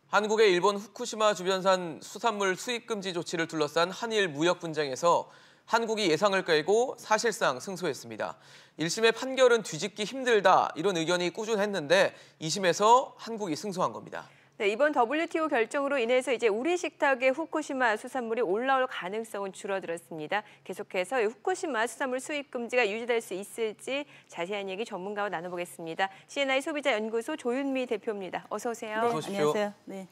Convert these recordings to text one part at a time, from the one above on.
한국의 일본 후쿠시마 주변산 수산물 수입 금지 조치를 둘러싼 한일 무역 분쟁에서 한국이 예상을 깨고 사실상 승소했습니다. 1심의 판결은 뒤집기 힘들다 이런 의견이 꾸준했는데 2심에서 한국이 승소한 겁니다. 네, 이번 WTO 결정으로 인해서 이제 우리 식탁에 후쿠시마 수산물이 올라올 가능성은 줄어들었습니다. 계속해서 후쿠시마 수산물 수입 금지가 유지될 수 있을지 자세한 얘기 전문가와 나눠보겠습니다. CNI 소비자연구소 조윤미 대표입니다. 어서 오세요. 네, 어서 오십시오. 안녕하세요. 네.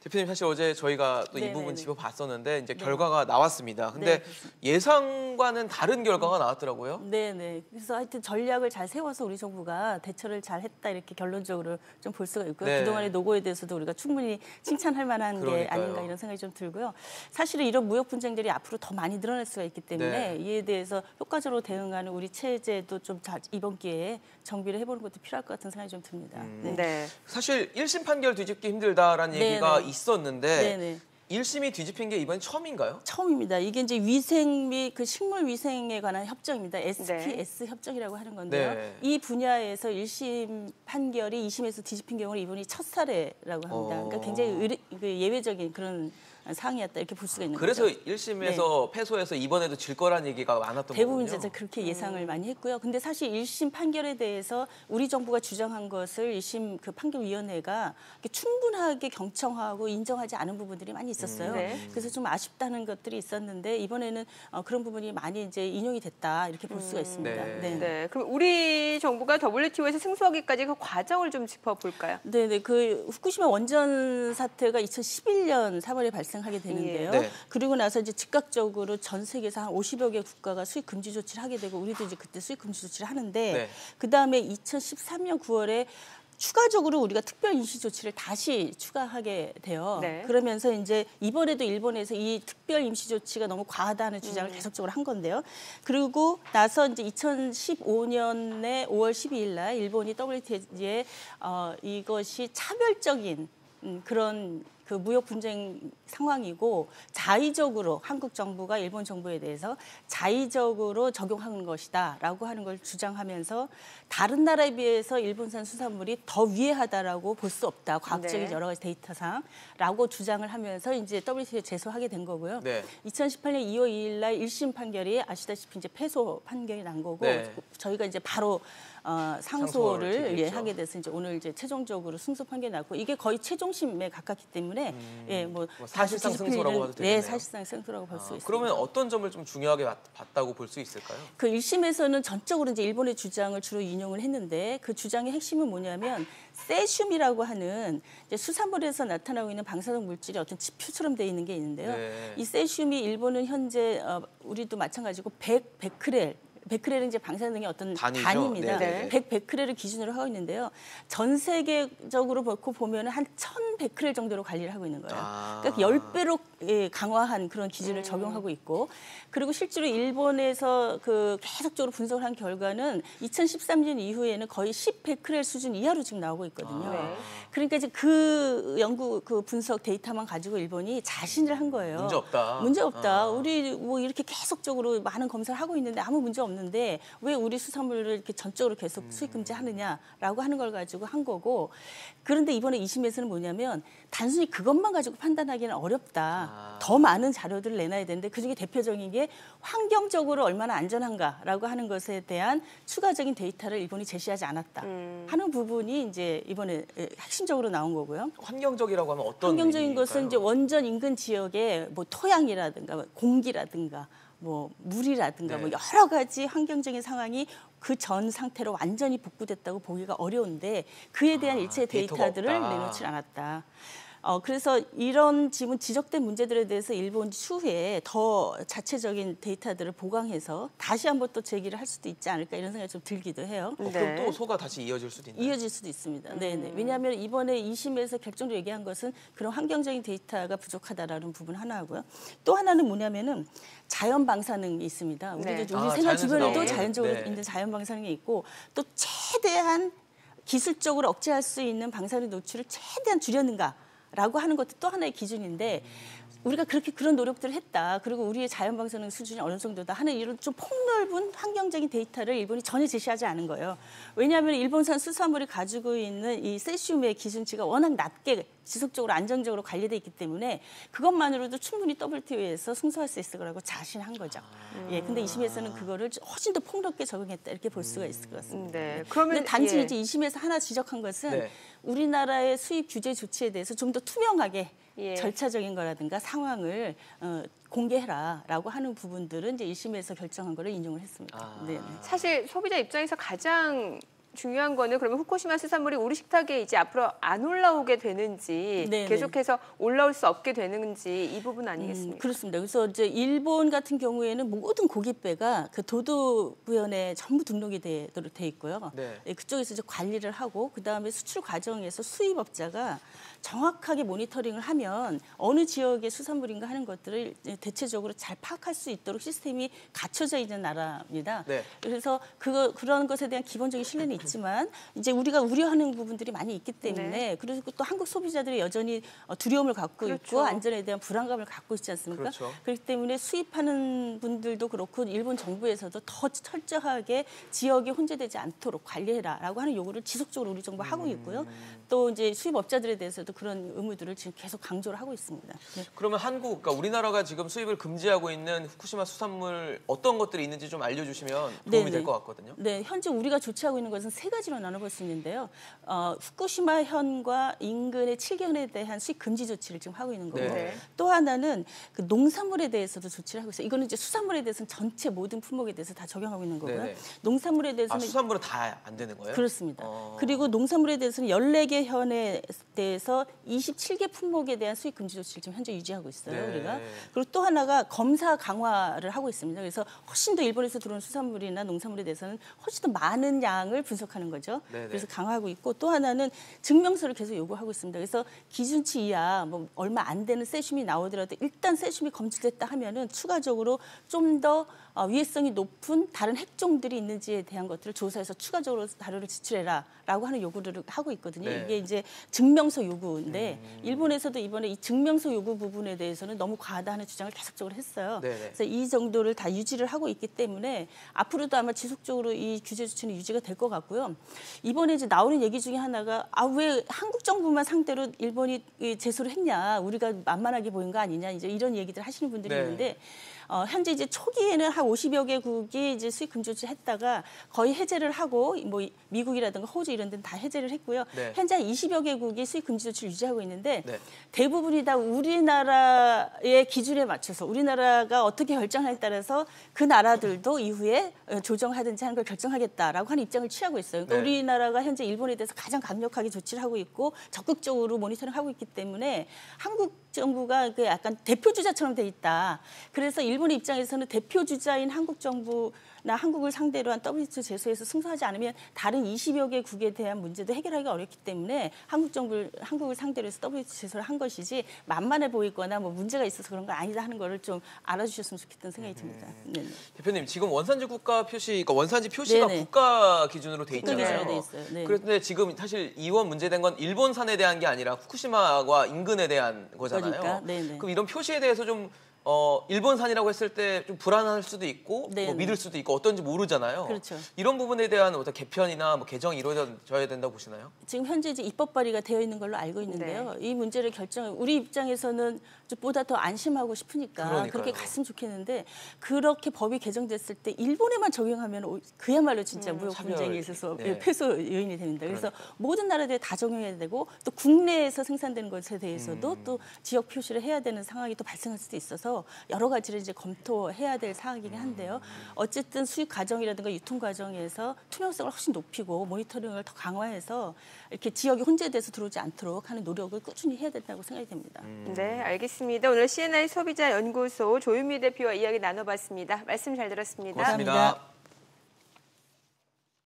대표님, 사실 어제 저희가 또 이 네네네. 부분 짚어봤었는데 이제 결과가 나왔습니다. 근데 네, 예상과는 다른 결과가 나왔더라고요. 네네. 그래서 하여튼 전략을 잘 세워서 우리 정부가 대처를 잘 했다 이렇게 결론적으로 좀 볼 수가 있고요. 네. 그동안의 노고에 대해서도 우리가 충분히 칭찬할 만한 게 그러니까요. 아닌가 이런 생각이 좀 들고요. 사실은 이런 무역 분쟁들이 앞으로 더 많이 늘어날 수가 있기 때문에 네. 이에 대해서 효과적으로 대응하는 우리 체제도 좀 이번 기회에 정비를 해보는 것도 필요할 것 같은 생각이 좀 듭니다. 네. 네. 사실 1심 판결 뒤집기 힘들다라는 네네. 얘기가 있었는데 네네. 1심이 뒤집힌 게 이번이 처음인가요? 처음입니다. 이게 이제 위생 및 그 식물 위생에 관한 협정입니다. SPS 협정이라고 하는 건데요. 네. 이 분야에서 1심 판결이 2심에서 뒤집힌 경우는 이번이 첫 사례라고 합니다. 그러니까 굉장히 예외적인 그런 사항이었다 이렇게 볼 수가 있는 그래서 거죠. 1심에서 패소해서 이번에도 질 거란 얘기가 많았던 대부분 거군요. 이제 그렇게 예상을 많이 했고요. 근데 사실 1심 판결에 대해서 우리 정부가 주장한 것을 1심 그 판결위원회가 충분하게 경청하고 인정하지 않은 부분들이 많이 있었어요. 그래서 좀 아쉽다는 것들이 있었는데 이번에는 그런 부분이 많이 이제 인용이 됐다 이렇게 볼 수가 있습니다. 네. 네. 그럼 우리 정부가 WTO에서 승소하기까지 그 과정을 좀 짚어볼까요? 네네. 그 후쿠시마 원전 사태가 2011년 3월에 발생하게 되는데요. 네. 그리고 나서 이제 즉각적으로 전 세계에서 한 50여 개 국가가 수입 금지 조치를 하게 되고 우리도 이제 그때 수입 금지 조치를 하는데 네. 그 다음에 2013년 9월에 추가적으로 우리가 특별 임시 조치를 다시 추가하게 돼요. 네. 그러면서 이제 이번에도 일본에서 이 특별 임시 조치가 너무 과하다는 주장을 계속적으로 한 건데요. 그리고 나서 이제 2015년에 5월 12일 날 일본이 WTO에 이것이 차별적인 그런 그 무역 분쟁 상황이고 자의적으로 한국 정부가 일본 정부에 대해서 자의적으로 적용한 것이다라고 하는 걸 주장하면서 다른 나라에 비해서 일본산 수산물이 더 위해하다라고 볼 수 없다. 과학적인 여러 가지 데이터상라고 주장을 하면서 이제 WTO에 제소하게 된 거고요. 네. 2018년 2월 2일 날 1심 판결이 아시다시피 이제 패소 판결이 난 거고 네. 저희가 이제 바로 상소를 상소를 제기했죠. 하게 돼서 이제 오늘 이제 최종적으로 승소 판결이 났고 이게 거의 최종심에 가깝기 때문에 뭐 사실상 승소라고 봐도 되겠네요. 네, 사실상 승소라고 볼 수 있습니다. 그러면 어떤 점을 좀 중요하게 봤다고 볼 수 있을까요? 그 1심에서는 전적으로 이제 일본의 주장을 주로 인용을 했는데 그 주장의 핵심은 뭐냐면 세슘이라고 하는 이제 수산물에서 나타나고 있는 방사능 물질이 어떤 지표처럼 돼 있는 게 있는데요. 네. 이 세슘이 일본은 현재 우리도 마찬가지고 100베크렐 베크렐은 이제 방사능의 어떤 단위죠. 단위입니다. 네네. 100베크렐을 기준으로 하고 있는데요. 전 세계적으로 놓고 보면 한 1000베크렐 정도로 관리를 하고 있는 거예요. 그러니까 10배로 강화한 그런 기준을 적용하고 있고 그리고 실제로 일본에서 그 계속적으로 분석을 한 결과는 2013년 이후에는 거의 10베크렐 수준 이하로 지금 나오고 있거든요. 그러니까 이제 그 연구 그 분석 데이터만 가지고 일본이 자신을 한 거예요. 문제 없다. 문제 없다. 우리 뭐 이렇게 계속적으로 많은 검사를 하고 있는데 아무 문제 없는데 왜 우리 수산물을 이렇게 전적으로 계속 수입 금지하느냐라고 하는 걸 가지고 한 거고 그런데 이번에 2심에서는 뭐냐면 단순히 그것만 가지고 판단하기는 어렵다. 더 많은 자료들을 내놔야 되는데 그중에 대표적인 게 환경적으로 얼마나 안전한가라고 하는 것에 대한 추가적인 데이터를 일본이 제시하지 않았다 하는 부분이 이제 이번에 핵심적으로 나온 거고요. 환경적이라고 하면 어떤 환경적인 의미일까요? 것은 이제 원전 인근 지역의 뭐 토양이라든가 공기라든가 뭐 물이라든가 네. 뭐 여러 가지 환경적인 상황이 그 전 상태로 완전히 복구됐다고 보기가 어려운데 그에 대한 일체 데이터가 데이터들을 없다. 내놓지 않았다. 그래서 이런 지금 지적된 문제들에 대해서 일본 추후에 더 자체적인 데이터들을 보강해서 다시 한번 또 제기를 할 수도 있지 않을까 이런 생각이 좀 들기도 해요. 그럼 또 소가 다시 이어질 수도 있나요? 이어질 수도 있습니다. 네네. 왜냐하면 이번에 2심에서 결정적으로 얘기한 것은 그런 환경적인 데이터가 부족하다라는 부분 하나고요. 또 하나는 뭐냐면은 자연 방사능이 있습니다. 우리도 우리 생활 자연에서 주변에도 나오는? 자연적으로 네. 있는 자연 방사능이 있고 또 최대한 기술적으로 억제할 수 있는 방사능 노출을 최대한 줄였는가라고 하는 것도 또 하나의 기준인데 우리가 그렇게 그런 노력들을 했다. 그리고 우리의 자연방사능 수준이 어느 정도다 하는 이런 좀 폭넓은 환경적인 데이터를 일본이 전혀 제시하지 않은 거예요. 왜냐하면 일본산 수산물이 가지고 있는 이 세슘의 기준치가 워낙 낮게 지속적으로 안정적으로 관리돼 있기 때문에 그것만으로도 충분히 WTO에서 승소할 수 있을 거라고 자신한 거죠. 예, 근데 2심에서는 그거를 훨씬 더 폭넓게 적용했다 이렇게 볼 수가 있을 것 같습니다. 네. 그러면 단지 예. 이제 2심에서 하나 지적한 것은 네. 우리나라의 수입 규제 조치에 대해서 좀 더 투명하게 예. 절차적인 거라든가 상황을 공개해라라고 하는 부분들은 이제 1심에서 결정한 거를 인용을 했습니다. 네. 사실 소비자 입장에서 가장 중요한 거는 그러면 후쿠시마 수산물이 우리 식탁에 이제 앞으로 안 올라오게 되는지 네네. 계속해서 올라올 수 없게 되는지 이 부분 아니겠습니까? 그렇습니다. 그래서 이제 일본 같은 경우에는 모든 고깃배가 그 도도부연에 전부 등록이 돼 있고요. 네. 예, 그쪽에서 이제 관리를 하고 그 다음에 수출 과정에서 수입업자가 정확하게 모니터링을 하면 어느 지역의 수산물인가 하는 것들을 대체적으로 잘 파악할 수 있도록 시스템이 갖춰져 있는 나라입니다. 네. 그래서 그런 것에 대한 기본적인 신뢰는 있지만 이제 우리가 우려하는 부분들이 많이 있기 때문에 네. 그리고 또 한국 소비자들이 여전히 두려움을 갖고 그렇죠. 있고 안전에 대한 불안감을 갖고 있지 않습니까? 그렇죠. 그렇기 때문에 수입하는 분들도 그렇고 일본 정부에서도 더 철저하게 지역이 혼재되지 않도록 관리해라라고 하는 요구를 지속적으로 우리 정부 하고 있고요. 또 이제 수입업자들에 대해서도 그런 의무들을 지금 계속 강조를 하고 있습니다. 네. 그러면 그러니까 우리나라가 지금 수입을 금지하고 있는 후쿠시마 수산물 어떤 것들이 있는지 좀 알려주시면 도움이 될 것 같거든요. 네, 현재 우리가 조치하고 있는 것은 세 가지로 나눠볼 수 있는데요. 후쿠시마현과 인근의 7개현에 대한 수입 금지 조치를 지금 하고 있는 거고 네. 또 하나는 그 농산물에 대해서도 조치를 하고 있어요. 이거는 이제 수산물에 대해서는 전체 모든 품목에 대해서 다 적용하고 있는 거고요. 네네. 농산물에 대해서는 수산물은 다 안 되는 거예요? 그렇습니다. 그리고 농산물에 대해서는 14개 현에 대해서 27개 품목에 대한 수입 금지 조치를 지금 현재 유지하고 있어요. 네. 우리가. 그리고 또 하나가 검사 강화를 하고 있습니다. 그래서 훨씬 더 일본에서 들어온 수산물이나 농산물에 대해서는 훨씬 더 많은 양을 분석하는 거죠. 네네. 그래서 강화하고 있고 또 하나는 증명서를 계속 요구하고 있습니다. 그래서 기준치 이하 뭐 얼마 안 되는 세슘이 나오더라도 일단 세슘이 검출됐다 하면은 추가적으로 좀 더 위해성이 높은 다른 핵종들이 있는지에 대한 것들을 조사해서 추가적으로 자료를 제출해라라고 하는 요구를 하고 있거든요. 네. 이게 이제 증명서 요구인데 일본에서도 이번에 이 증명서 요구 부분에 대해서는 너무 과하다 하는 주장을 계속적으로 했어요. 네네. 그래서 이 정도를 다 유지를 하고 있기 때문에 앞으로도 아마 지속적으로 이 규제 조치는 유지가 될 것 같고요. 이번에 이제 나오는 얘기 중에 하나가 왜 한국 정부만 상대로 일본이 제소를 했냐, 우리가 만만하게 보인 거 아니냐, 이제 이런 얘기들 하시는 분들이 네. 있는데. 현재 이제 초기에는 한 50여 개국이 이제 수입 금지 조치 했다가 거의 해제를 하고 뭐 미국이라든가 호주 이런 데는 다 해제를 했고요. 네. 현재 한 20여 개국이 수입 금지 조치를 유지하고 있는데 네. 대부분이 다 우리나라의 기준에 맞춰서 우리나라가 어떻게 결정하냐에 따라서 그 나라들도 이후에 조정하든지 하는 걸 결정하겠다라고 하는 입장을 취하고 있어요. 그러니까 네. 우리나라가 현재 일본에 대해서 가장 강력하게 조치를 하고 있고 적극적으로 모니터링하고 있기 때문에 한국 정부가 그 약간 대표 주자처럼 돼 있다. 그래서 일본 입장에서는 대표 주자인 한국 정부나 한국을 상대로 한 WTO 제소에서 승소하지 않으면 다른 20여 개국에 대한 문제도 해결하기가 어렵기 때문에 한국을 상대로 해서 WTO 제소를 한 것이지 만만해 보이거나 뭐 문제가 있어서 그런 거 아니다 하는 거를 좀 알아주셨으면 좋겠다는 생각이 듭니다. 네. 대표님 지금 원산지 국가 표시, 그러니까 원산지 표시가 네네. 국가 기준으로 돼 있잖아요. 기준으로 돼 있어요. 네. 그런데 지금 사실 이원 문제된 건 일본산에 대한 게 아니라 후쿠시마와 인근에 대한 거잖아요. 그러니까, 네네. 그럼 이런 표시에 대해서 좀 일본산이라고 했을 때 좀 불안할 수도 있고 뭐 네네. 믿을 수도 있고 어떤지 모르잖아요. 그렇죠. 이런 부분에 대한 어떤 개편이나 뭐 개정이 이루어져야 된다고 보시나요? 지금 현재 이제 입법 발의가 되어 있는 걸로 알고 있는데요. 이 문제를 우리 입장에서는 보다 더 안심하고 싶으니까 그러니까요. 그렇게 갔으면 좋겠는데 그렇게 법이 개정됐을 때 일본에만 적용하면 그야말로 진짜 무역 차별. 분쟁에 있어서 네. 패소 요인이 됩니다. 그래서 모든 나라들에 다 적용해야 되고 또 국내에서 생산되는 것에 대해서도 또 지역 표시를 해야 되는 상황이 또 발생할 수도 있어서 여러 가지를 이제 검토해야 될 사항이긴 한데요. 어쨌든 수입 과정이라든가 유통 과정에서 투명성을 훨씬 높이고 모니터링을 더 강화해서 이렇게 지역이 혼재돼서 들어오지 않도록 하는 노력을 꾸준히 해야 된다고 생각이 됩니다. 네, 알겠습니다. 오늘 CNI 소비자 연구소 조윤미 대표와 이야기 나눠봤습니다. 말씀 잘 들었습니다. 고맙습니다. 감사합니다.